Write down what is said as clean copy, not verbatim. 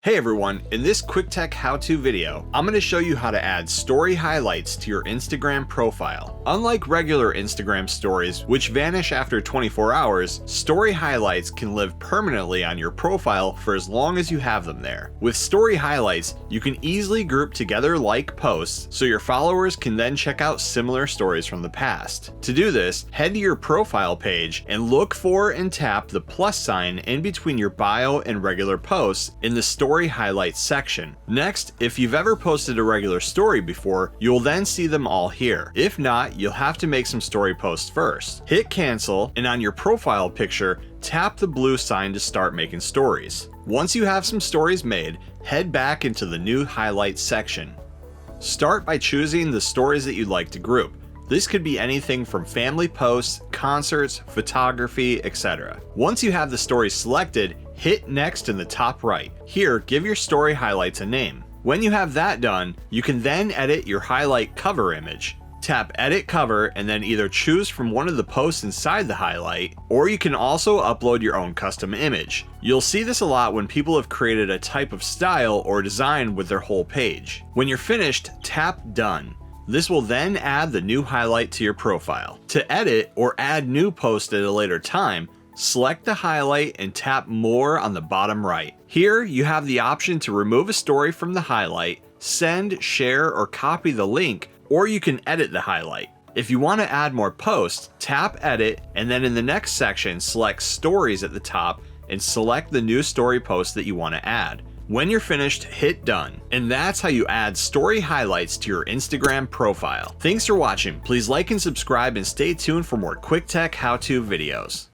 Hey everyone, in this quicktech how-to video, I'm going to show you how to add story highlights to your Instagram profile. Unlike regular Instagram stories, which vanish after 24 hours, story highlights can live permanently on your profile for as long as you have them there. With story highlights, you can easily group together like posts so your followers can then check out similar stories from the past. To do this, head to your profile page and look for and tap the plus sign in between your bio and regular posts in the story highlights section. Next, if you've ever posted a regular story before, you'll then see them all here. If not, you'll have to make some story posts first. Hit cancel, and on your profile picture, tap the blue sign to start making stories. Once you have some stories made, head back into the new highlights section. Start by choosing the stories that you'd like to group. This could be anything from family posts, concerts, photography, etc. Once you have the story selected, hit next in the top right. Here, give your story highlights a name. When you have that done, you can then edit your highlight cover image. Tap edit cover and then either choose from one of the posts inside the highlight, or you can also upload your own custom image. You'll see this a lot when people have created a type of style or design with their whole page. When you're finished, tap done. This will then add the new highlight to your profile. To edit or add new posts at a later time, select the highlight and tap more on the bottom right. Here, you have the option to remove a story from the highlight, send, share, or copy the link, or you can edit the highlight. If you want to add more posts, tap edit, and then in the next section, select stories at the top and select the new story post that you want to add. When you're finished, hit done. And that's how you add story highlights to your Instagram profile. Thanks for watching. Please like and subscribe and stay tuned for more quick tech how-to videos.